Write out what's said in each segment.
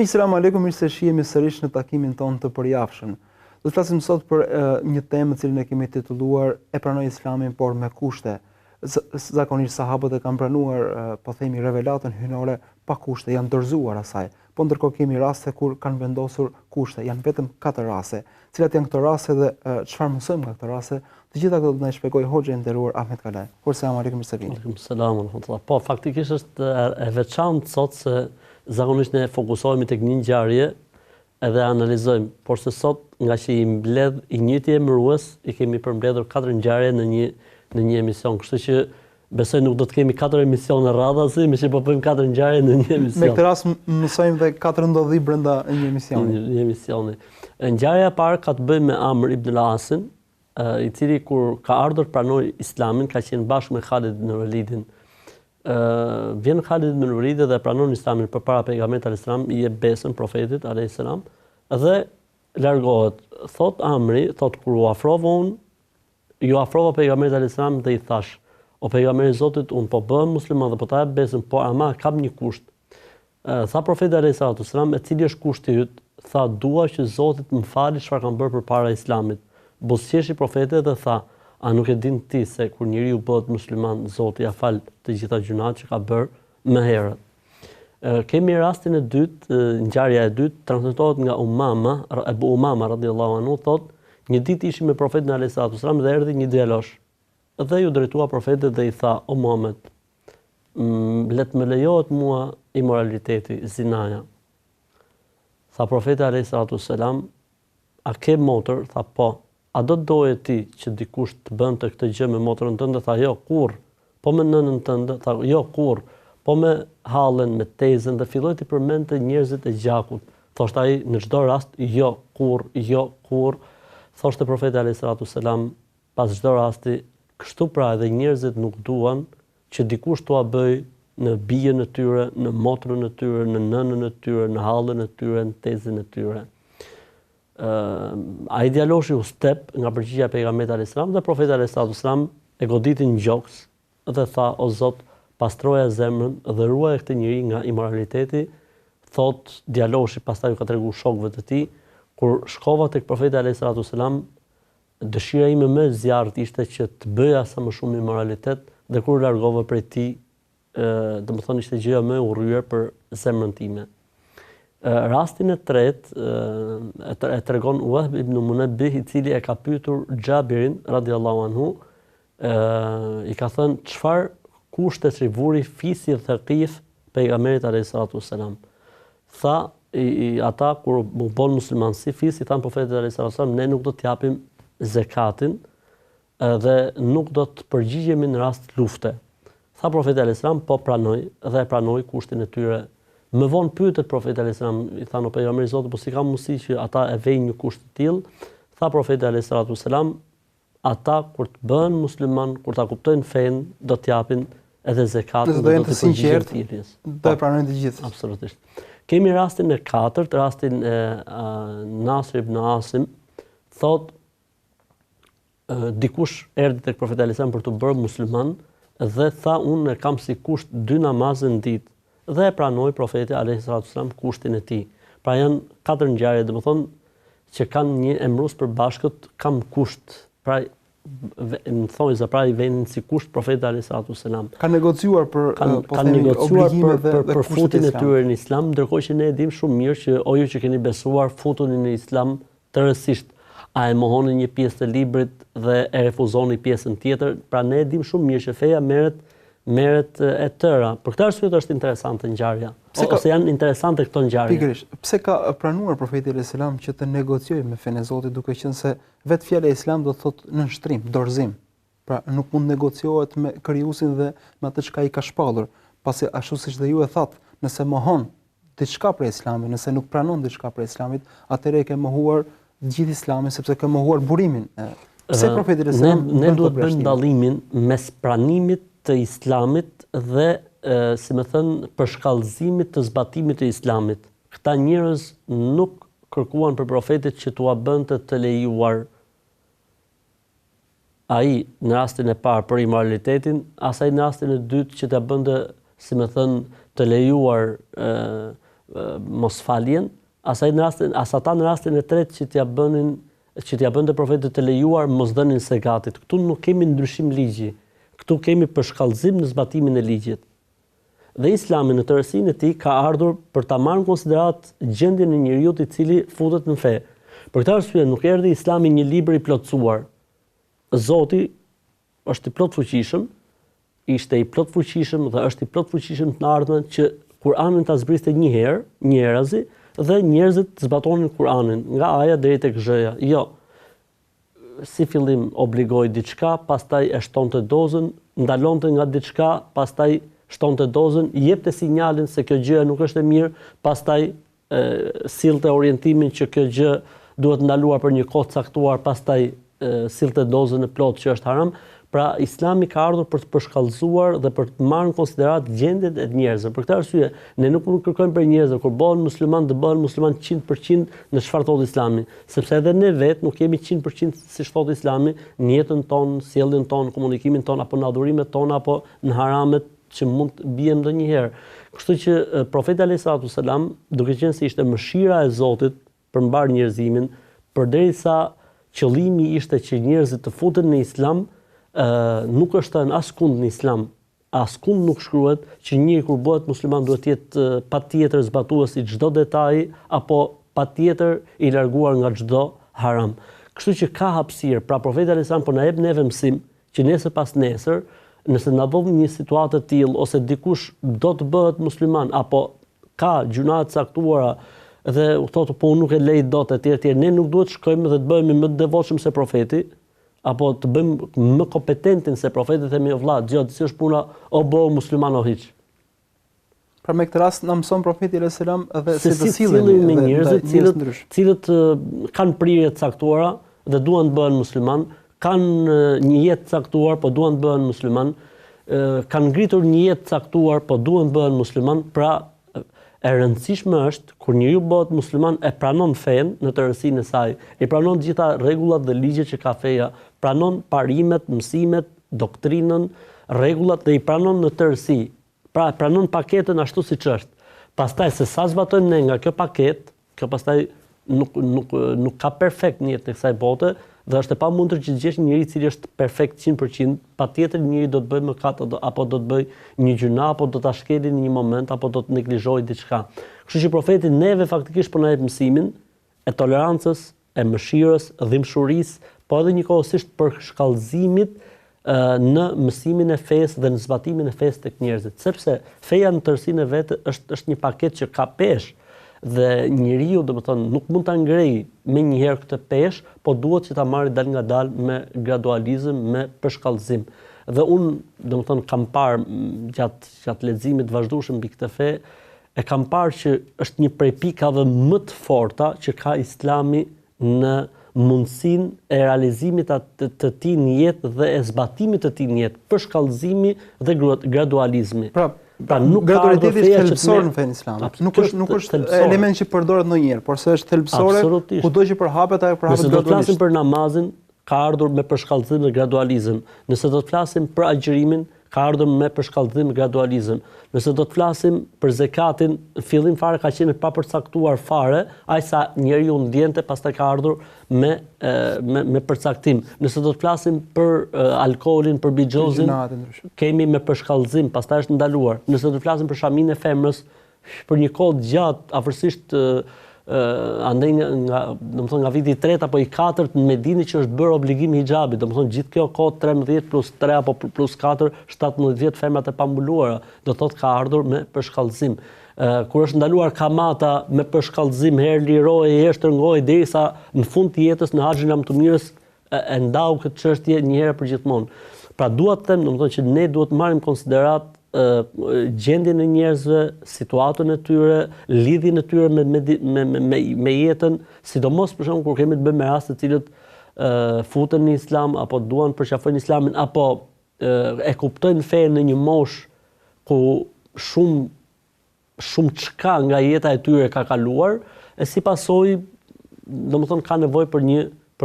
Selam aleikum, mirë se shihemi sërish në takimin tonë të përjavshëm. Do të flasim sot për një temë të cilën e kemi titulluar E pranoi Islamin por me kushte. Zakonisht sahabët e kanë pranuar, po themi, revelatën hynore pa kushte, janë dorëzuar asaj. Po ndërkohë kemi raste kur kanë vendosur kushte. Janë vetëm 4 raste. Cilat janë këto raste dhe çfarë mësojmë nga këto raste? Të gjitha këto do të na shpjegoj hoxha i nderuar Ahmed Kalaja. Selam aleikum, mirë se vini. Aleikum selam wa rahmatullah. Po faktikisht është e veçantë sot se zakonisht ne fokusohemi tek një ngjarje edhe analizojmë, por se sot nga që i mbledh i njëjti emërues, i kemi përmbledhur 4 ngjarje në një emision. Kështu që besoj nuk do të kemi 4 emisione radhazi, me që po bëjmë 4 ngjarje në një emision. Me këtë rast mësojmë dhe 4 ndodhi brenda një emisioni. Një emisioni. Ngjarja e parë ka të bëjë me Amr ibn al-Asin, i cili kur ka ardhur pranoi Islamin, ka qenë bashkë me Khalid ibn Walidin. Vjen Khalid ibn Walid dhe pranon Islamin përpara pejgamberit alayhis salam, i jep besën profetit alayhis salam dhe largohet. Thot Amri, thot kur u afrova unë, ju afrova pejgamberit alayhis salam dhe i thash: "O pejgamberi i Zotit, unë po bëhem musliman dhe po ta jap besën, por ama kam një kusht." Tha profeti alayhis salam: "E cili është kushti yt?" Tha: "Dua që Zoti të më falë çfarë kam bërë përpara Islamit." Buzëqeshi profeti dhe tha: "A nuk e din ti se kur njeriu bëhet musliman, Zoti ja fal të gjitha gjunat që ka bërë më herët." Kemi rastin e dytë, ngjarja e dytë transmetohet nga Abu Umama radhiyallahu anhu, thot: "Një ditë ishim me profetin alayhis salam dhe erdhi një djalosh. Dhe ju drejtua profetit dhe i tha: "O Muhammed, le të më lejohet mua imoraliteti, zinaja." Tha profeti alayhis salam: "A ke motër?" Tha: "Po." "A do të doje ti që dikush të bënte këtë gjë me motrën tënde?" Tha: "Jo, kurr." "Po me nënën tënde?" Tha: "Jo, kurr." "Po me hallën, me tezën?" Dhe filloi të përmendte njerëzit e gjakut. Thoshte ai në çdo rast: "Jo, kurr, jo, kurr." Thoshte profeti alayhis salam pas çdo rasti: "Kështu pra edhe njerëzit nuk duan që dikush t'ua bëj në bijën e tyre, në motrën e tyre, në nënën e tyre, në hallën e tyre, në tezën e tyre." Ai djaloshi u step nga përgjigjja e pejgamberit alayhis salam dhe profeti alayhis salam e goditi në gjoks dhe tha: "O Zot, pastroja zemrën dhe ruaj këtë njeri nga imoraliteti." Thot djaloshi, pastaj u ka treguar shokëve të tij: "Kur shkova tek profeti alayhis salam, dëshira ime më e zjarrt ishte që të bëja sa më shumë imoralitet dhe kur largova prej tij, domethënë ishte gjëja më e urryer për zemrën time." Rastin e tretë e tregon Wahb ibn Munabbih, i cili e ka pyetur Xhabirin radhiyallahu anhu, i ka thënë: "Çfarë kushte që vuri fisi i Thaqif pejgamberit alayhis salam?" Tha ata kur u bën musliman si fis, i thanë profetit alayhis salam: "Ne nuk do të japim zekatin dhe nuk do të përgjigjemi në rast lufte." Tha profeti alayhis salam: "Po pranoj." Dhe e pranoi kushtin e tyre. Më vonë pyetet profeti alayhis salam, i thanë: "O pejgamberi i Zotit, po si ka mundësi që ata e vejnë një kusht të tillë?" Tha profeti alayhis salam: "Ata kur të bëhen musliman, kur ta kuptojnë fen, do të japin edhe zekatin, do të përgjigjen thirrjes." Do e pranojnë të gjithë. Absolutisht. Kemi rastin e katërt, rastin e Nasr ibn Asim, thot dikush erdhi tek profeti alayhis salam për të bërë musliman dhe tha: "Unë kam si kusht 2 namazë në ditë." Dhe e pranoi profeti alayhis salam kushtin e tij. Pra janë 4 ngjarje, domethënë që kanë një emërues për bashkët, kam kusht. Pra më thonë se pra i vënë si kusht profeti alayhis salam. Ka negociuar për kanë negociuar për futjen e tyre në Islam, ndërkohë që ne e dimë shumë mirë që o ju që keni besuar, futuni në Islam tërësisht. A e mohoni një pjesë të librit dhe e refuzoni pjesën tjetër? Pra ne e dimë shumë mirë që feja merret e tëra. Për këtë arsye është interesante ngjarja. Ose janë interesante këto ngjarje. Pikërisht. Pse ka pranuar profeti alayhis salam që të negociojë me fenë e Zotit, duke qenë se vetë fjala e Islam do të thotë nënshtrim, dorëzim. Pra nuk mund negociohet me krijuesin dhe me atë çka i ka shpallur, pasi ashtu siç dhe ju e thatë, nëse mohon diçka për Islamin, nëse nuk pranon diçka për Islamit, atëherë e ke mohuar gjithë Islamin, sepse ke mohuar burimin Pse profeti ne duhet të bëjmë dallimin mes pranimit të Islamit dhe si më thënë përshkallëzimit të zbatimit të Islamit. Këta njerëz nuk kërkuan për profetit që t'ua bënte të lejuar ai në rastin e parë për immoralitetin, asaj në rastin e dytë që t'ia bënte, si më thënë, të lejuar mosfaljen, ata në rastin e tretë që t'ia bënte profetit të lejuar mosdhënien zakatit. Këtu nuk kemi ndryshim ligji. Këtu kemi përshkallëzim në zbatimin e ligjit. Dhe Islami në tërësinë e tij ka ardhur për ta marrë në konsiderat gjendjen e njeriu i cili futet në fe. Për këtë arsye nuk erdhi Islami një libër i plotësuar. Zoti është i plot fuqishëm, ishte i plot fuqishëm dhe është i plot fuqishëm të ardhmen që Kur'anin ta zbriste një herë, njerëzi, dhe njerëzit zbatonin Kur'anin nga aja deri tek zhëja. Jo. Si fillim obligoi diçka, pastaj e shtonte dozën, ndalonte nga diçka, pastaj shtonte dozën, jepte sinjalin se kjo gjë nuk është e mirë, pastaj sillte orientimin që kjo gjë duhet ndaluar për një kohë caktuar, pastaj sillte dozën e plotë që është haram. Pra Islami ka ardhur për të përshkallëzuar dhe për të marrë në konsiderat gjendjet e njerëzve. Për këtë arsye, ne nuk kërkojmë për njerëzve kur bëhen musliman të bëhen musliman 100% në çfarë thotë Islami, sepse edhe ne vetë nuk jemi 100% si thotë Islami në jetën tonë, sjelljen tonë, komunikimin tonë apo në adhurimet tona apo në haramet që mund të bijem ndonjëherë. Kështu që profeti alayhis salam, duke qenë se ishte mëshira e Zotit për mbar njerëzimin, përderisa qëllimi ishte që njerëzit të futen në Islam, nuk është thënë askund në Islam, askund nuk shkruhet që njëri kur bëhet musliman duhet të jetë patjetër zbatues i çdo detaji apo patjetër i larguar nga çdo haram. Kështu që ka hapësirë, pra profeti alayhis salam po na jep neve mësim që nesër pas nesër, nëse na vjen një situatë të tillë ose dikush do të bëhet musliman apo ka gjuna të caktuara dhe u thotë po unë nuk e lej dot etj, ne nuk duhet shkojmë dhe të bëhemi më të devotshëm se profeti, apo të bëjmë më kompetentin se profeti, themi o vëlla, gjë, si është puna, o bëu musliman o hiç. Pra me këtë rast na mëson profeti alayhis salam edhe si të sillemi me njerëzit cilët kanë prirje të caktuara dhe duan të bëhen musliman, kanë një jetë caktuar po duan të bëhen musliman, kanë ngritur një jetë caktuar po duan të bëhen musliman, pra e rëndësishme është kur njeriu bëhet musliman e pranon fen në tërësinë e saj, e pranon të gjitha rregullat dhe ligjet që ka feja, pranon parimet, mësimet, doktrinën, rregullat dhe i pranon në tërësi. Pra pranon paketën ashtu siç është. Pastaj se sa zbatojmë ne nga kjo paketë, kjo pastaj nuk ka perfekt në jetën e kësaj bote dhe është e pamundur që të gjesh një njeri i cili është perfekt 100%, patjetër njëri do të bëjë mëkat apo do të bëjë një gjuna apo do ta shkeli në një moment apo do të neglizhojë diçka. Kështu që profeti neve faktikisht po na jep mësimin e tolerancës, e mëshirës, dhimbshurisë, po edhe njëkohësisht për shkallëzimit në mësimin e fesë dhe në zbatimin e fesë tek njerëzit, sepse feja në tërësinë e vet është një paketë që ka peshë dhe njeriu, domethënë, nuk mund ta ngrej me një herë këtë peshë, po duhet që ta marrë dal nga dal me gradualizëm, me përshkallëzim. Dhe unë, domethënë, kam parë gjatë leximit vazhdueshëm mbi këtë fe, e kam parë që është një prej pikave më të forta që ka Islami në mundësinë e realizimit të tij në jetë dhe e zbatimit të tij në jetë, përshkallëzimi dhe gradualizmi. Pra nuk gradualiteti është thelbësor në fenë islame. Nuk është element që përdoret ndonjëherë, por se është thelbësore kudo që përhapet ajo përhapet gradualisht. Nëse do të flasim për namazin, ka ardhur me përshkallëzim dhe gradualizëm. Nëse do të flasim për agjërimin, ka ardhur me përshkallëzim dhe gradualizëm. Nëse do të flasim për zekatin, në fillim fare ka qenë pa përcaktuar fare, aq sa njeriu ndjente, pastaj ka ardhur me përcaktim. Nëse do të flasim për alkoolin, për bixhozin, kemi me përshkallëzim, pastaj është ndaluar. Nëse do të flasim për shamin e femrës, për një kohë gjatë, afërsisht andaj nga viti i 3 apo i 4 në Medinë që është bërë obligim hijabit, domethënë gjithë kjo kohë 13 plus 3 apo plus 4, 17 vjet femrat e pambuluara, do thotë ka ardhur me përshkallëzim. Kur është ndaluar kamata me përshkallëzim, herë liroje, herë shtrëngoje derisa në fund të jetës në Haxhin e Mtumires e ndau këtë çështje një herë për gjithmonë. Pra dua të them, domethënë që ne duhet të marrim konsiderat gjendjen e njerëzve, situatën e tyre, lidhjen e tyre me jetën, sidomos për shembull kur kemi të bëjmë me raste të cilët futen në islam, apo duan përqafojnë islamin, apo e kuptojnë fenë në një moshë ku shumë çka nga jeta e tyre ka kaluar, e si pasojë, domethënë ka nevojë për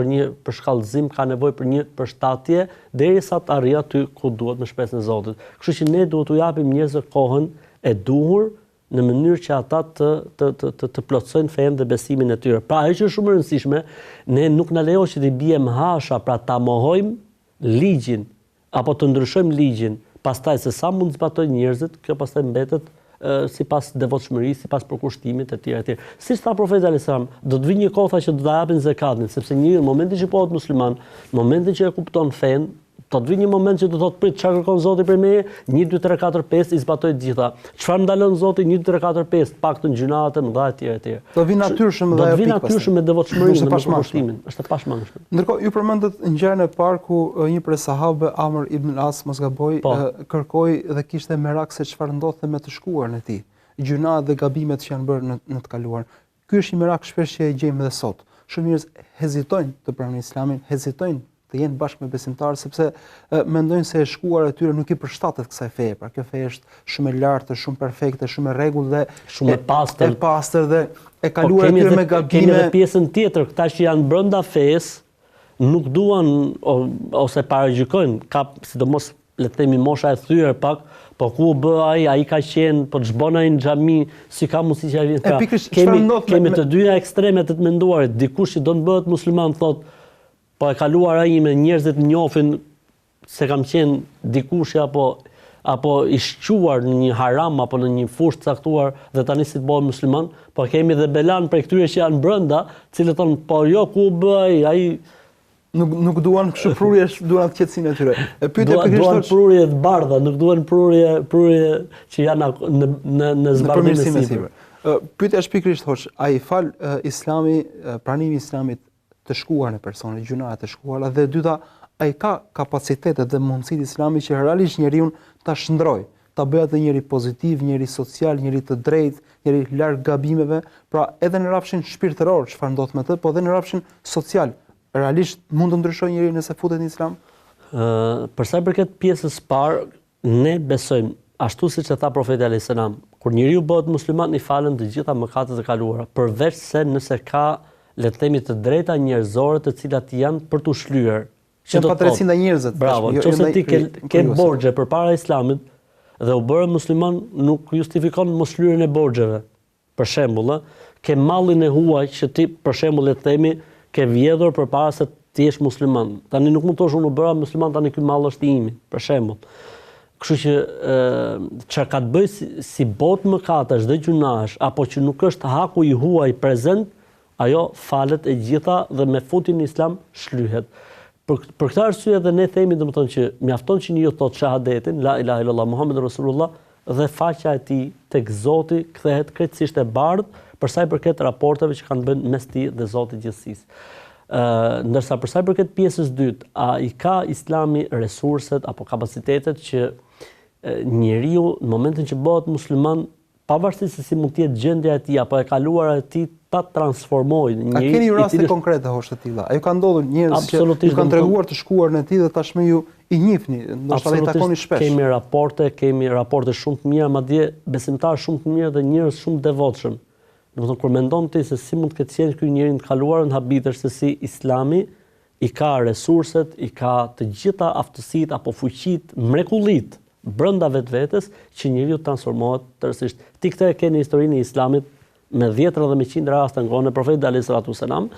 një përshkallëzim, ka nevojë për një përshtatje derisa të arrijë aty ku duhet me shpresën e Zotit. Kështu që ne duhet t'u japim njerëzve kohën e duhur në mënyrë që ata të plotësojnë fenë dhe besimin e tyre. Pra, ajo që është shumë e rëndësishme, ne nuk na lejohet që të bijmë hasha, pra ta mohojmë ligjin apo të ndryshojmë ligjin, pastaj se sa mund të zbatojnë njerëzit, kjo pastaj mbetet sipas devotshmërisë, sipas përkushtimit e tjerë. Siç tha profeti alayhis salam, do të vijë një kohë që do ta japin zakatin, sepse njeriu në momentin që bëhet musliman, në momentin që e kupton fenë, do të vijë një moment që do thotë prit, çfarë kërkon Zoti prej meje? 1 2 3 4 5 i zbatoj të gjitha. Çfarë ndalon Zoti? 1 2 3 4 5, paktën gjunat e mëdha e tjera. Do vi natyrshëm dhe do vi natyrshëm me devotshmërinë, me përkushtimin. Është e pashmangshme. Ndërkohë ju përmendët ngjarjen e parë ku një prej sahabëve, Amr ibn al-As, mos gaboj, kërkoi dhe kishte merak se çfarë ndodhte me të shkuarën e tij, gjunat dhe gabimet që janë bërë në të kaluar. Ky është një merak shpesh që e gjejmë edhe sot. Shumë njerëz hezitojnë të pranojnë islamin, hezitojnë të jenë bashkë me besimtarë sepse mendojnë se e shkuar e tyre nuk i përshtatet kësaj feje. Pra kjo fe është shumë e lartë, shumë perfekte, shumë e rregull dhe shumë e pastër dhe e kaluar e tyre me gabime. Kemi edhe pjesën tjetër, këta që janë brenda fesë nuk duan ose paragjykojnë, ka sidomos le të themi mosha e thyer pak, po ku bë ai ka qenë, po ç'bën ai në xhami, si ka mundësi që ai vjen. Kemi të dyja ekstremet të menduarit. Dikush që do të bëhet musliman thotë po e kaluar ai me njerëzit njohin se kam qenë dikush apo i shquar në një haram apo në një fushë të caktuar dhe tani si të bëhet musliman, po kemi dhe belan për këtyre që janë brenda, cilët thonë po jo ku bëj, ai nuk duan kështu prurje, duan atë qetësinë e tyre. E pyetja pikërisht duan prurje të bardha, nuk duan prurje që janë në zbardhësinë e sipër. Pyetja është pikërisht thosh, ai fal Islami, pranimi i Islamit të shkuar në personit, gjunat të shkuara, dhe dyta, ai ka kapacitetet dhe mundësitë Islami që realisht njeriu ta shndrojë, ta bëjë atë njeri pozitiv, njeri social, njeri të drejtë, njeri larg gabimeve, pra edhe në rrafshin shpirtëror çfarë ndodh me të, po edhe në rrafshin social. Realisht mund të ndryshojë njeriu nëse futet në Islam? Për sa i përket pjesës parë, ne besojmë ashtu siç e tha profeti alayhis salam, kur njeriu bëhet musliman i falen të gjitha mëkatet e kaluara, përveç se nëse ka le të themi të drejta njerëzore të cilat janë për t'u shlyer. Që do të thotë njerëzit. Bravo, nëse ti ke borxhe përpara Islamit dhe u bëre musliman, nuk justifikon mos shlyerjen e borxheve. Për shembull, ke mallin e huaj që ti për shembull le të themi ke vjedhur përpara se ti jesh musliman. Tani nuk mund të thosh unë u bëra musliman, tani ky mall është i imi, për shembull. Kështu që çka ka të bëjë si botë mëkatesh dhe gjunash, apo që nuk është haku i huaj prezent, ajo falet e gjitha dhe me futjen në Islam shlyhet. Për këtë arsye edhe ne themi domethënë që mjafton që njeriu thotë shahadetin, la ilaha illallah Muhammedur Rasulullah, dhe faqja e tij tek Zoti kthehet krejtësisht e bardhë për sa i përket raporteve që kanë bën mes tij dhe Zotit gjithësisë. Ndërsa për sa i përket pjesës dytë, a i ka Islami resurset apo kapacitetet që njeriu në momentin që bëhet musliman, pavarësisht se si mund të jetë gjendja e tij apo e kaluara e tij, ta transformojë në një. A keni raste konkrete hoshtë të tilla? Ajo ka ndodhur njerëz që ju kanë treguar të shkuarën e tij dhe tashmë ju i njihni, ndoshta i takoni shpesh. Kemi raporte shumë të mira, madje besimtarë shumë të mirë dhe njerëz shumë devotshëm. Domethënë kur mendon ti se si mund të ketë qenë ky njeri të kaluarën habitesh, se si Islami i ka resurset, i ka të gjitha aftësitë apo fuqitë, mrekullitë brenda vetvetes që njeriu transformohet tërësisht. Ti këtë e ke në historinë e Islamit me 10 dhe me 100 raste ngon e profetit alayhis salatu wasalam,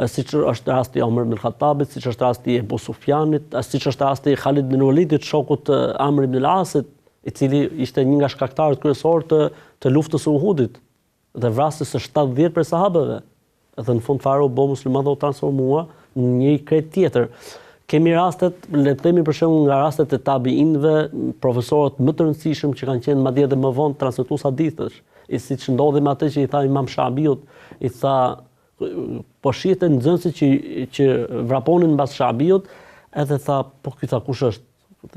siç është rasti i Omer ibn Khattabit, siç është rasti i Ebu Sufjanit, siç është rasti i Khalid ibn Walidit, shokut të Amr ibn al-Asit, i cili ishte një nga shkaktarët kryesorë të luftës së Uhudit dhe vrasjes së 70 prej sahabëve. Dhe në fund fare u bë musliman dhe u transformua në një krejt tjetër. Kemi rastet, le të themi për shembull nga rastet e tabiinëve, profesorët më të rëndësishëm që kanë qenë madje edhe më vonë transmetues hadithësh, siç ndodhi me atë që i tha Imam Shabiut, i tha po shihte nxënësit që vraponin mbas Shabiut, edhe tha po ky tha kush është?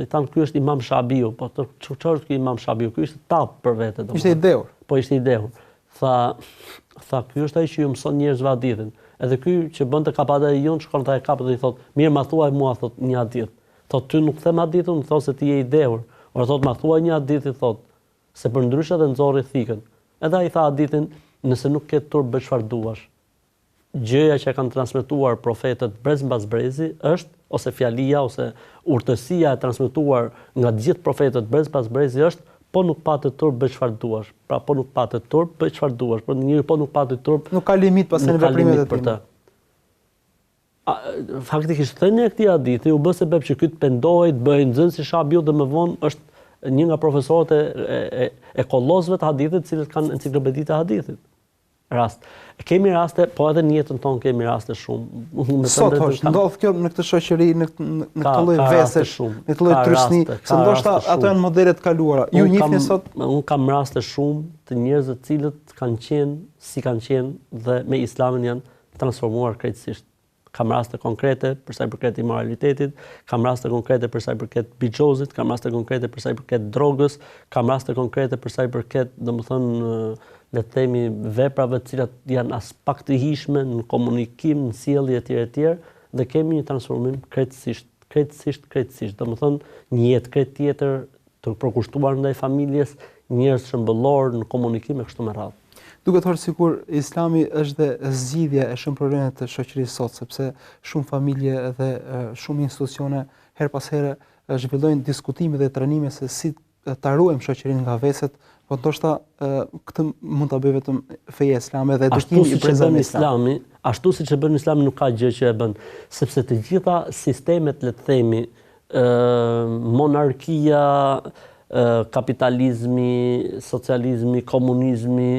I thanë ky është Imam Shabiu, po çfarë është ky Imam Shabiu? Ky ishte tap për vete. Ishte i dehur. Po ishte i dehur. Tha ky është ai që ju mëson njerëzve hadithin. Edhe ky që bënte kapadë jon shkon ta e kapet dhe i thot, "Mirë, ma thuaj mua thot një hadith." Thot, "Ty nuk them hadithun, më thot se ti je i dehur." Ora thot, "Ma thuaj një hadith," i thot, "se për ndryshe dhe nxorri thikën." Edhe ai tha hadithin, "Nëse nuk ke turp bëj çfarë duash." Gjëja që kanë transmetuar profetët brez mbas brezi është, ose fjalia ose urtësia e transmetuar nga të gjithë profetët brez mbas brezi është, po nuk patë turp bëj çfarë duash. Pra po nuk patë turp bëj çfarë duash. Por njëri po nuk patë turp, nuk ka limit pas në veprimet e tij. Faktikisht thënia e këtij hadithi u bë sebeb që ky të pendohej, të bëhej nxënës si Shabiu dhe më vonë është një nga profesorët e kollozëve të hadithit, të cilët kanë enciklopeditë e hadithit. Rast. Kemi raste, po edhe në jetën tonë kemi raste shumë. Sot ndodh kjo në këtë shoqëri, në këtë lloj vesesh, në këtë lloj trysni, se ndoshta ato janë modele të kaluara. Ju njihni sot? Unë kam raste shumë të njerëzve të cilët kanë qenë si kanë qenë dhe me Islamin janë transformuar krejtësisht. Kam raste konkrete për sa i përket imoralitetit, kam raste konkrete për sa i përket bixhozit, kam raste konkrete për sa i përket drogës, kam raste konkrete për sa i përket, domethënë, le të themi, veprave të cilat janë as pak të hijshme në komunikim, në sjellje etj. Dhe kemi një transformim krejtësisht. Domethënë, një jetë krejt tjetër të përkushtuar ndaj familjes, njerëz shëmbëllor në komunikim e kështu me radhë. Duket thërë sikur Islami është dhe zgjidhja e shumë probleme të shoqërisë sot, sepse shumë familje dhe shumë institucione her pas here zhvillojnë diskutime dhe trajnime se si ta ruajmë shoqërinë nga veset, po ndoshta këtë mund ta bëj vetëm feja islame dhe edukimi i prezant Islami, ashtu siç e bën Islami nuk ka gjë që e bën, sepse të gjitha sistemet, le të themi, monarkia, kapitalizmi, socializmi, komunizmi,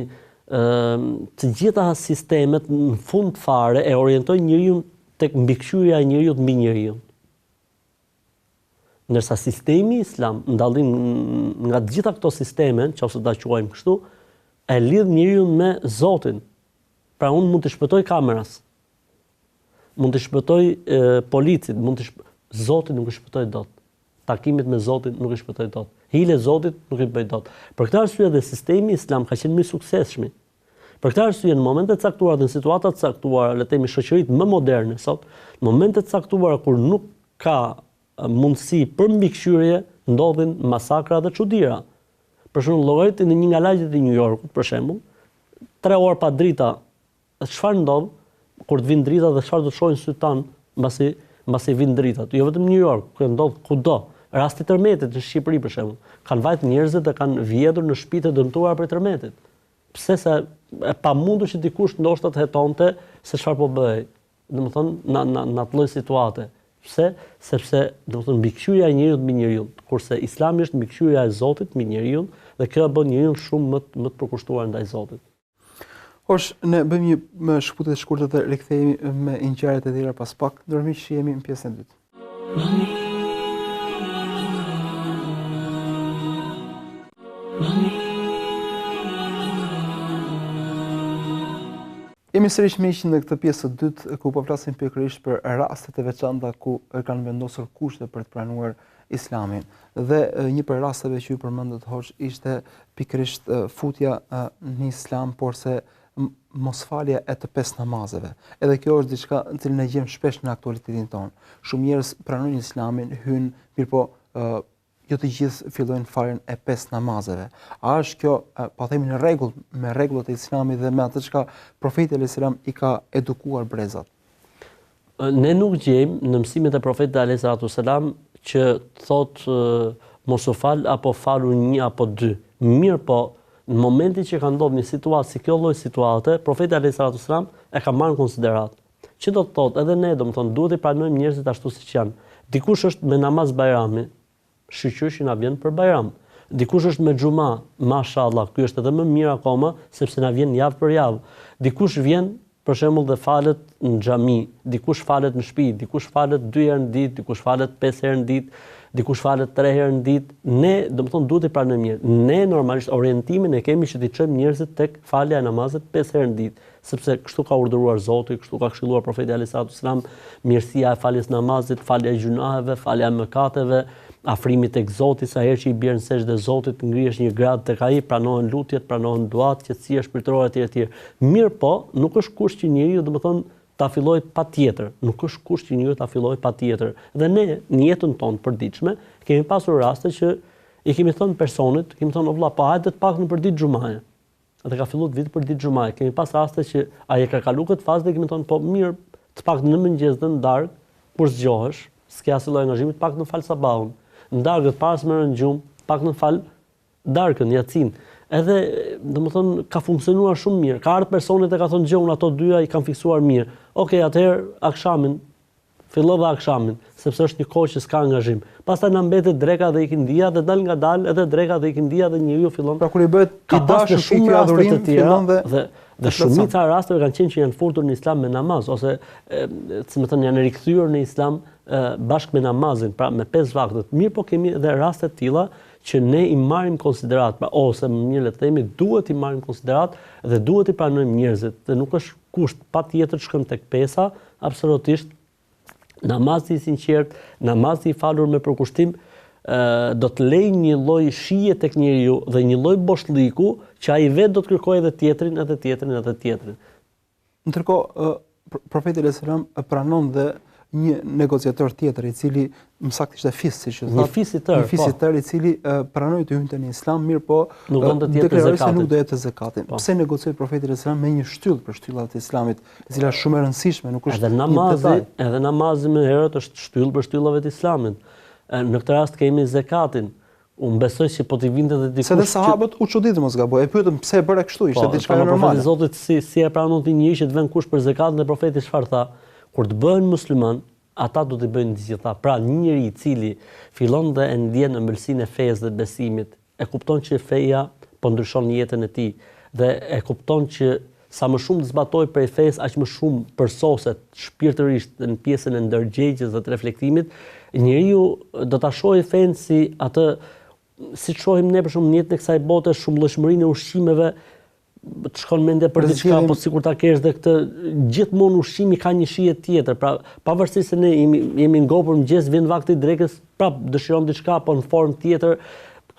të gjitha sistemet në fund fare e orientojnë njeriu tek mbikëqyrja e njeriu mbi njeriu. Ndërsa sistemi islam, ndallim nga të gjitha këto sisteme, nëse ta quajmë kështu, e lidh njeriu me Zotin. Pra unë mund të shpëtoj kameras, mund të shpëtoj policit, Zoti nuk e shpëtoj dot. Takimit me Zotin nuk e shpëtoj dot. Hile Zotit nuk e bëj dot. Për këtë arsye dhe sistemi islam ka qenë më i suksesshëm. Për këtë arsye në momente të caktuara dhe në situata të caktuara, le të themi shoqëritë më moderne sot, në momente të caktuara kur nuk ka mundësi për mbikëqyrje, ndodhin masakra dhe çuditëra. Për shembull, llogarit në një nga lagjet e New Yorkut, për shembull, 3 orë pa drita, çfarë ndodh kur të vinë drita dhe çfarë do të shohin syt tan mbasi vinë dritat. Jo vetëm në New York, ku ndodh kudo. Rasti i tërmetit në Shqipëri për shembull, kanë vajt njerëzit dhe kanë vjedhur në shtëpitë e dëmtuara për tërmetit. Pse se e pamundur që dikush ndoshta të hetonte se çfarë po bëhej. Domethënë në atë lloj situate. Pse? Sepse domethënë mbikëqyrja e njeriu mbi njeriu, kurse Islami është mbikëqyrja e Zotit mbi njeriu dhe kjo e bën njeriu shumë më të përkushtuar ndaj Zotit. Ne bëjmë një shkputje të shkurtër të rikthehemi me ngjarjet e tjera pas pak, ndërmjet që jemi në pjesën e dytë. Jemi sërish miq në këtë pjesë të dytë ku po flasim pikërisht për rastet e veçanta ku kanë vendosur kushte për të pranuar Islamin. Dhe një për rasteve që ju përmendët hoxh ishte pikërisht futja në Islam, porse mosfalja e të 5 namazeve. Edhe kjo është diçka në cilën e gjejmë shpesh në aktualitetin tonë. Shumë njerëz pranojnë Islamin, hyjnë, mirëpo jo të gjithë fillojnë falen e 5 namazeve. A është kjo, po themi, në rregull me rregullat e Islamit dhe me atë çka profeti alayhis salam i ka edukuar brezat? Ne nuk gjejmë në mësimet e profetit alayhis salam që thotë mos u fal apo falu 1 apo 2. Mirë po, në momentin që ka ndodhur një situatë si kjo lloj situate, profeti alayhis salam e ka marrë në konsiderat. Që do të thotë edhe ne, domethënë, duhet të pranojmë njerëzit ashtu siç janë. Dikush është me namaz bajrami, shqyrshi na vjen për bajram. Dikush është me xhuma, mashallah, ky është edhe më mirë akoma sepse na vjen javë për javë. Dikush vjen për shembull dhe falet në xhami, dikush falet në shtëpi, dikush falet 2 herë në ditë, dikush falet 5 herë në ditë, dikush falet 3 herë në ditë. Ne, domethënë, duhet të pranojmë mirë. Ne normalisht orientimin e kemi që t'i çojmë njerëzit tek falja e namazit 5 herë në ditë, sepse kështu ka urdhëruar Zoti, kështu ka këshilluar profeti alayhis salam, mirësia e faljes namazit, falja e gjunaheve, falja e mëkateve, afrimi tek Zoti, sa herë që i bjerë në sejdë Zotit, ngrihesh një grad tek ai, pranohen lutjet, pranohen duat, qetësia shpirtërore etj. Mirë po, nuk është kusht që njeriu domethënë ta filloj patjetër. Nuk është kusht që njeriu ta filloj patjetër. Dhe ne në jetën tonë të përditshme kemi pasur raste që i kemi thënë personit, kemi thënë o vlla, pa hajde të paktën për ditë xumaje. Atë ka filluar vit për ditë xumaje. Kemi pas raste që ai e ka kaluar këtë fazë dhe kemi thënë po mirë, të paktën në mëngjes dhe në darkë, kur zgjohesh, s'ke asnjë lloj angazhimi, të paktën fal sabahun. Në darkë para se merren gjumë, paktën fal darkën, yacin. Edhe, domethënë, ka funksionuar shumë mirë. Ka ardhur personet e ka thonë gjon ato dyja i kanë fiksuar mirë. Okej, atëherë akshamin fillova akshamin, sepse është një kohë që s'ka angazhim. Pastaj na mbetet dreka dhe ikindia dhe dal ngadalë edhe dreka dhe ikindia dhe njeriu fillon. Pra kur i bëhet i dashur shumë adhurim fillon dhe shumica e rasteve kanë qenë që janë furtur në islam me namaz ose si më thënë janë rikthyer në islam bashkë me namazin, pra me 5 vaktet. Mirë, po kemi edhe raste të tilla që ne i marrim konsiderat, pra ose më mirë le të themi duhet i marrim konsiderat dhe duhet i pranojmë njerëzit. Dhe nuk është kusht patjetër të shkojmë tek pesa, absolutisht. Namazi i sinqert, namazi i falur me përkushtim do të lejë një lloj shije tek njeriu dhe një lloj boshllliku që ai vetë do të kërkojë edhe tjetrin, edhe tjetrin, edhe tjetrin. Ndërkohë profeti sallallahu alajhi wasallam pranon dhe një negociator tjetër i cili më saktë ishte fis, siç e thotë. Një fis i tërë i cili pranoi të hynte në islam, mirë po nuk do të jetë zakatin. Nuk do jetë zakatin. Pse negocioi profeti sallallahu alajhi wasallam me një shtyllë për shtyllat e islamit, e cila është shumë e rëndësishme, nuk është edhe namazi më herët është shtyllë për shtyllave të islamit. Në këtë rast kemi zakatin. Unë besoj që po t'i vinte dhe dikush. Se dhe sahabët u çuditën mos gaboj. E pyetën pse e bëre kështu, ishte diçka normale. Profeti Zotit si e pranon ti njëri që të vën kush për zakatin dhe profeti çfarë tha? Kur të bëhen musliman, ata do të bëjnë të gjitha. Pra një njeri i cili fillon dhe e ndjen ëmbëlsinë e fesë dhe besimit, e kupton që feja po ndryshon jetën e tij dhe e kupton që sa më shumë të zbatoj prej fesë, aq më shumë përsoset shpirtërisht në pjesën e ndërgjegjes dhe të reflektimit, njeriu do ta shohë fen si atë si shohim ne për shumë jetën e kësaj bote, shumëllojshmërinë e ushqimeve, të shkon mendja për diçka, po sikur ta kesh dhe këtë gjithmonë ushqimi ka një shije tjetër. Pra, pavarësisht se ne jemi ngopur mëngjes, vjen vakti i drekës, prap dëshiron diçka po në formë tjetër.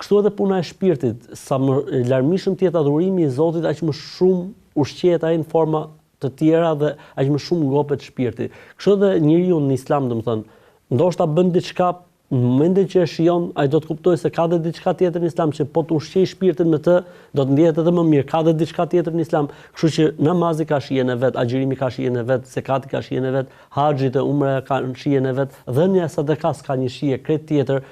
Kështu edhe puna e shpirtit, sa më larmishëm të jetë adhurimi i Zotit, aq më shumë ushqehet ai në forma të tjera dhe aq më shumë ngopet shpirti. Kështu edhe njeriu në islam, domethënë, ndoshta bën diçka në momentin që e shijon, ai do të kuptojë se ka dhe diçka tjetër në islam që po të ushqej shpirtin me të, do të ndihet edhe më mirë. Ka dhe diçka tjetër në islam, kështu që namazi ka shijen e vet, agjërimi ka shijen e vet, zekati ka shijen e vet, haxhit e umra kanë shijen e vet, dhënia e sadakas ka një shije krejt tjetër.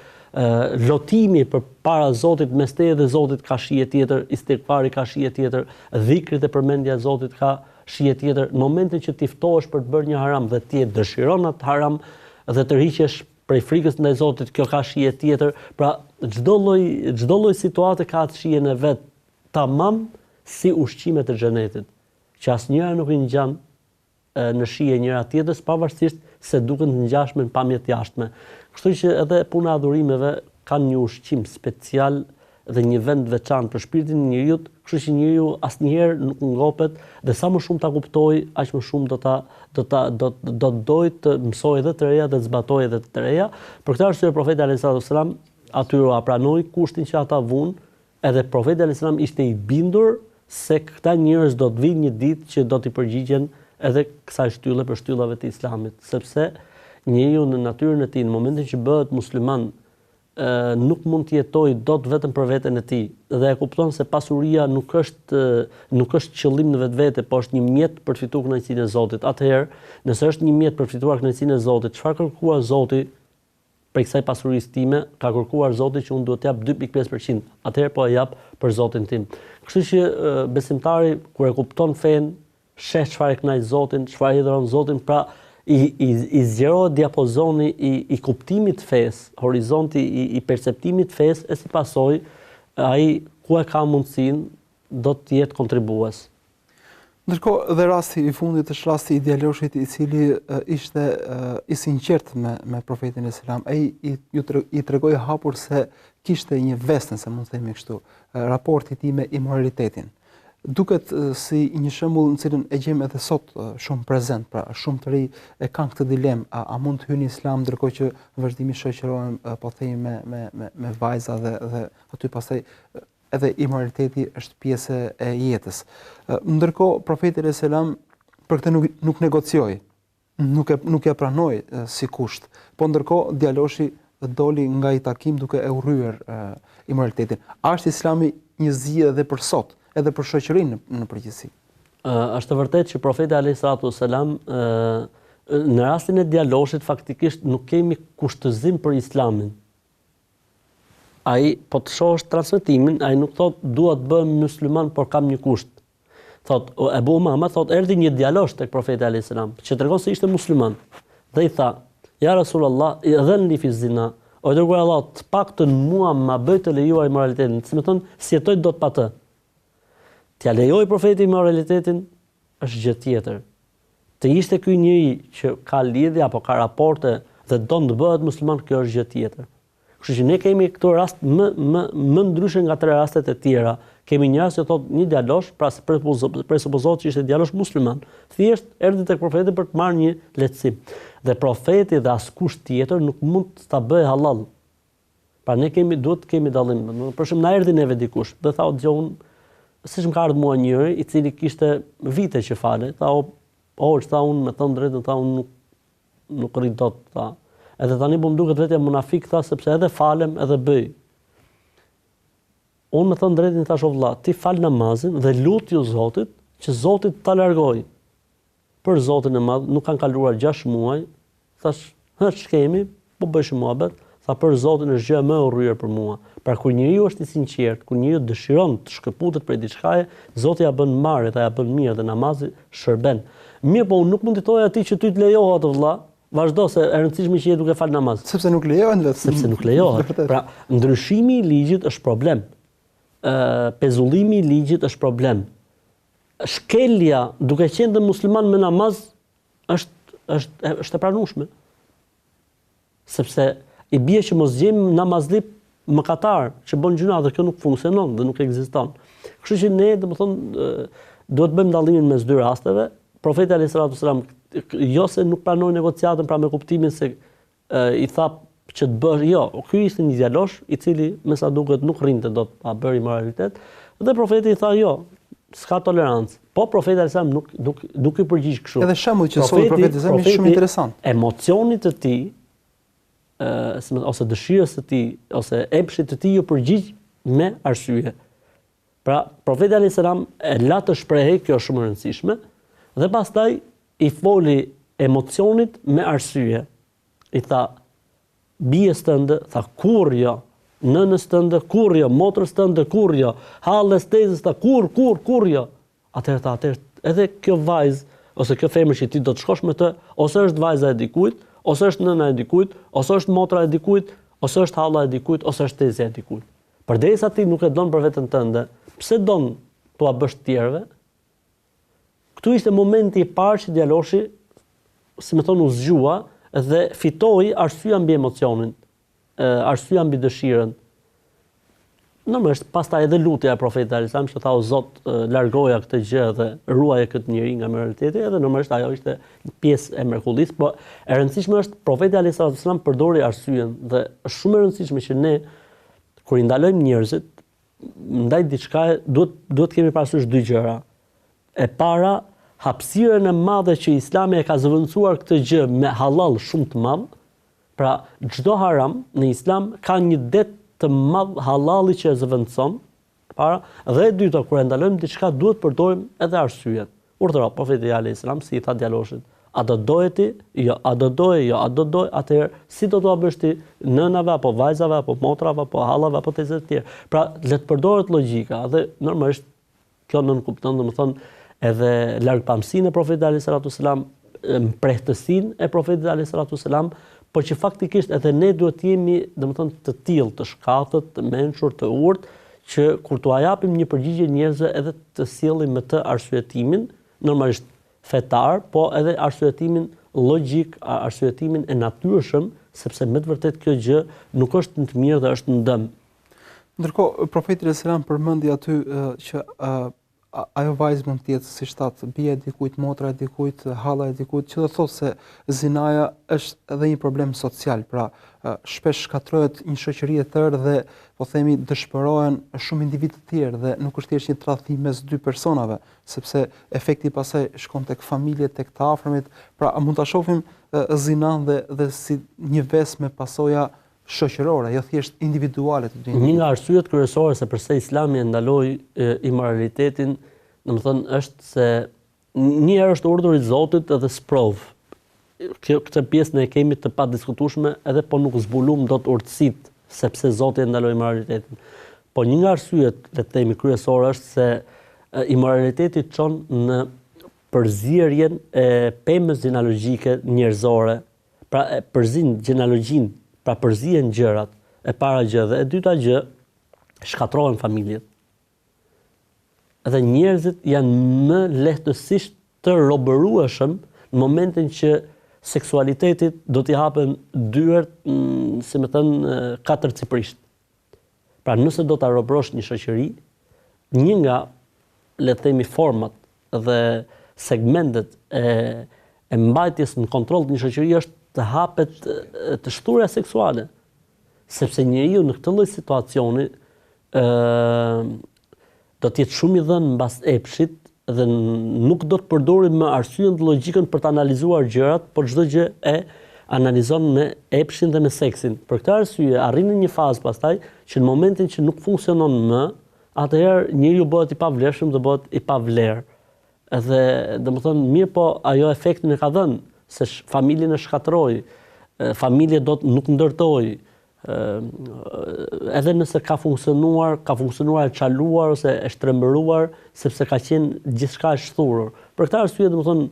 Lotimi për para Zotit, mes teje dhe Zotit ka shije tjetër, istighfari ka shije tjetër, dhikrit e përmendja e Zotit ka shije tjetër. Në momentin që ti ftohesh për të bërë një haram dhe ti e dëshiron atë haram dhe të rriqesh prej frikës ndaj Zotit, kjo ka shije tjetër. Pra çdo lloj situate ka atë shijen e vet, tamam si ushqimet e xhenetit, që asnjëra nuk i ngjan në shije njëra tjetrës, pavarësisht se duken të ngjashme në pamje të jashtme. Kështu që edhe puna e adhurimeve kanë një ushqim special dhe një vend veçantë për shpirtin e njeriu, kështu që njeriu asnjëherë nuk ngopet dhe sa më shumë ta kuptoj, aq më shumë do doj të mësoj edhe të reja dhe të zbatoj edhe të reja. Për këtë arsye profeti alayhis salam atyre pranoi kushtin që ata vunë, edhe profeti alayhis salam ishte i bindur se këta njerëz do të vinë një ditë që do t'i përgjigjen edhe kësaj shtylle për shtyllave të islamit, sepse njeriu në natyrën e tij në momentin që bëhet musliman nuk mund të jetojë dot vetëm për veten e tij dhe e kupton se pasuria nuk është qëllim në vetvete, por është një mjet për të fituar kënaqësinë e Zotit. Atëherë, nëse është një mjet për të fituar kënaqësinë e Zotit, çfarë kërkuar Zoti për kësaj pasurisë time? Ka kërkuar Zoti që unë duhet të jap 2.5%. Atëherë po e jap për Zotin tim. Kështu që besimtari kur e kupton fen, sheh çfarë e kënaq Zotin, çfarë i dhuron Zotin, pra i zgjerohet diapozoni i kuptimit të fesë, horizonti i perceptimit të fesë, e si pasojë ai ku e ka mundësinë do të jetë kontribues. Ndërkohë dhe rasti i fundit është rasti i djaloshit i cili ishte i sinqert me profetin e selam. Ai i tregoi hapur se kishte një vesën, se mund të themi kështu, raporti i tij me imoralitetin. Duket si një shembull në cilën e gjejmë edhe sot shumë prezent, pra shumë të rinj e kanë këtë dilemë, a mund të hyjnë në islam ndërkohë që vazhdimisht shoqërohen po themi me vajza dhe aty pastaj edhe imoraliteti është pjesë e jetës. Ndërkohë profeti alayhis salam për këtë nuk negocioi, nuk e pranoi si kusht. Po ndërkohë djaloshi doli nga i takim duke e urryer imoralitetin. A është Islami një zgjidhje edhe për sot, edhe për shoqërinë në përgjithësi? Është vërtet që profeti alayhis salatu wassalam në rastin e djaloshit faktikisht nuk kemi kushtëzim për Islamin. Ai po të shohësh transmetimin, ai nuk thot dua të bëhem musliman por kam një kusht. Thot Ebu Umama thot erdhi një djalosh tek profeti alayhis salam, që tregon se ishte musliman. Dhe i tha: "Ja Rasulullah, idhni fi zina." O dërguar Allah, të paktën mua ma bëj të lejuar moralitetin. Do të thonë, si jetoj dot pa të. T'ja lejoj profeti moralitetin është gjë tjetër. Të ishte ky njeri që ka lidhje apo ka raporte dhe don të bëhet musliman, kjo është gjë tjetër. Kështu që ne kemi këto rast më ndryshe nga tre rastet e tjera. Kemi një rast që thot një djalosh, pra presupozohet që ishte djalosh musliman, thjesht erdhi tek profeti për të marrë një lehtësim. Dhe profeti dhe askush tjetër nuk mund ta bëjë halal. Pra ne duhet të kemi dallim. Për shembull, na erdhi neve dikush, dhe tha unë, siç më ka ardhur mua njëri i cili kishte vite që fale, tha unë me thënë drejtën, tha unë nuk rrit dot, tha. Edhe tani po më duket vetëm munafik, tha, sepse edhe falem edhe bëj. Unë me thënë drejtën thash, o vëlla, ti fal namazin dhe lutju Zotit që Zoti ta largoj. Për Zotin e Madh, nuk kanë kaluar 6 muaj, thash, ç'kemi, po bësh muhabet, tha për Zotin është gjë më e urryer për mua. Pra kur njeriu është i sinqert, kur njeriu dëshiron të shkëputet prej diçkaje, Zoti ja bën marrë, ja bën mirë dhe namazi shërben. Mirë, po unë nuk mund të thoj atij që ty të lejohet vëlla, vazhdo se e rëndësishme që je duke fal namaz. Sepse nuk lejohen vetë. Sepse nuk lejohet. Pra, ndryshimi i ligjit është problem. Pezullimi i ligjit është problem. Shkelja duke qenë dhe musliman me namaz është e pranueshme. Sepse i bie që mos gjejmë namazlip mëkatar që bën gjuna dhe kjo nuk funksionon dhe nuk ekziston. Kështu që ne, domethënë, duhet bëjmë dallimin mes dy rasteve. Profeti alayhis salatu wasalam jo se nuk pranoi negociatën, pra me kuptimin se i tha që të bësh, jo, ky ishte një djalosh i cili me sa duket nuk rrinte dot pa bërë moralitet, dhe profeti i tha jo, s'ka tolerancë. Po profeti alayhis salam nuk i përgjigj kështu. Edhe shembull që solli profeti është shumë interesant. Emocionit të tij ose dëshirës së tij ose epshit të tij ju përgjigj me arsye. Pra, profeti alayhis salam e la të shprehej, kjo është shumë e rëndësishme, dhe pastaj i foli emocionit me arsye. I tha bijes tënde, tha kur jo, nënës tënde, kur jo, motrës tënde, kur jo, halles tezës, tha kur jo. Atëherë tha, edhe kjo vajzë, ose kjo femër që ti do të shkosh me të, ose është vajza e dikujt, ose është nëna e dikujt, ose është motra e dikujt, ose është halla e dikujt, ose është tezja e dikujt. Përderisa ti nuk e don për veten tënde, pse don t'ua bësh të tjerëve? Këtu ishte momenti i parë që djaloshi, si më thonë, u zgjua dhe fitoi arsyeja mbi emocionin, arsyeja mbi dëshirën. Normalisht pastaj edhe lutja e profetit alayhis salam që tha o Zot, largoja këtë gjë dhe ruaje këtë njerëz nga moraliteti, edhe normalisht ajo ishte pjesë e mrekullisë, por e rëndësishme është profeti alayhis salam përdori arsyeën dhe është shumë e rëndësishme që ne kur i ndalojmë njerëzit ndaj diçka duhet kemi parasysh dy gjëra. E para, hapësirën e madhe që Islami e ka zëvendësuar këtë gjë me halal shumë të madh. Pra, çdo haram në Islam ka një det të madh halali që e zëvendëson. Para, dhe e dyta, kur e ndalojmë diçka duhet përdorim edhe arsyeën. Urdhëro profeti alayhis salam si i tha djaloshit, a do doje ti? Jo, a do doje? Jo, a do doje? Atëherë si do t'ua bësh ti nënave apo vajzave apo motrave apo hallave apo tezë të tjerë. Pra, le të përdoret logjika dhe normalisht kjo nën kupton, domethënë, edhe largpamësinë e profetit alayhis salatu wasalam, mprehtësinë e profetit alayhis salatu wasalam, por që faktikisht edhe ne duhet të jemi, domethënë, të tillë, të shkatët, të mençur, të urtë, që kur t'ua japim një përgjigje njerëzve edhe të sjellim me të arsyetimin, normalisht fetar, po edhe arsyetimin logjik, arsyetimin e natyrshëm, sepse me të vërtetë kjo gjë nuk është në të mirë dhe është në dëm. Ndërkohë profeti alayhis salam përmendi aty që ajo vajzë mund të jetë si shtat bie dikujt, motra dikujt, halla dikujt, që do thotë se zinaja është edhe një problem social. Pra, shpesh shkatrohet një shoqëri e tërë dhe po themi dëshpërohen shumë individë të tjerë dhe nuk është thjesht një tradhtim mes dy personave, sepse efekti pastaj shkon tek familjet, tek të afërmit. Pra, mund ta shohim zinan dhe si një vesë me pasoja shoqërore, jo thjesht individuale të dy. Një nga arsyet kryesore se pse Islami e ndaloi imoralitetin, domethënë është se një herë është urdhër i Zotit edhe sprov. Këtë pjesën e kemi të padiskutueshme, edhe po nuk zbulum dot urtësitë sepse Zoti e ndaloi imoralitetin. Po një nga arsyet, le të themi kryesore, është se imoraliteti çon në përzierjen e pemës gjenealogjike njerëzore, pra përzin gjenealogjinë, pra përzihen gjërat, e para gjë, dhe e dyta gjë, shkatrohen familjet. Edhe njerëzit janë më lehtësisht të robërueshëm në momentin që seksualitetit do t'i hapen dyert, si më thënë, katërcipërisht. Pra nëse do t'a robërosh një shoqëri, një nga, le të themi, format dhe segmentet e mbajtjes në kontroll të një shoqëri është të hapet të shturja seksuale, sepse njeriu në këtë lloj situacioni do të jetë shumë i dhënë mbas epshit dhe nuk do të përdori më arsyen dhe logjikën për të analizuar gjërat, por çdo gjë e analizon me epshin dhe me seksin. Për këtë arsye arrin në një fazë pastaj që në momentin që nuk funksionon më, atëherë njeriu bëhet i pavlerëshëm dhe bëhet i pavlerë. Edhe domethënë mirë, po ajo efektin e ka dhënë se familjen e shkatroi, familje nuk ndërtoi, edhe nëse ka funksionuar e çaluar ose e shtrembëruar, sepse ka qenë gjithçka e shthurur. Për këtë arsye, domethënë,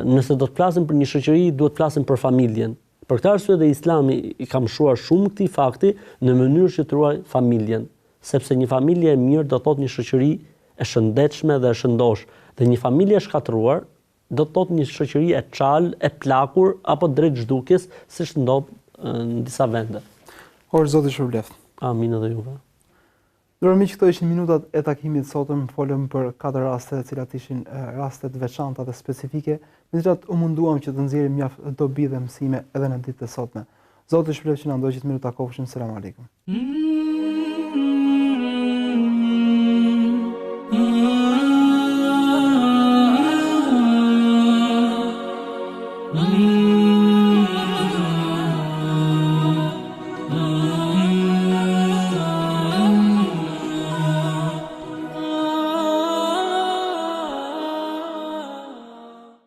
nëse do të flasim për një shoqëri, duhet të flasim për familjen. Për këtë arsye dhe Islami i ka mshuar shumë këtij fakti në mënyrë që të ruaj familjen, sepse një familje e mirë do thotë një shoqëri e shëndetshme dhe e shëndosh, dhe një familje e shkatruar do të thotë një shoqëri e çal, e plakur apo drejt zhdukjes, siç ndodh në disa vende. Zoti shpëlbeft. Amin edhe juve. Ndërmjet miq, këto ishin minutat e takimit sotëm, folëm për 4 raste, të cilat ishin raste të veçanta dhe specifike, me të cilat u munduam që të nxjerrim mjaft dobi dhe mësime edhe në ditët e sotme. Zoti shpëlbeft që na ndoqët mirë, takofshim. Selam aleikum.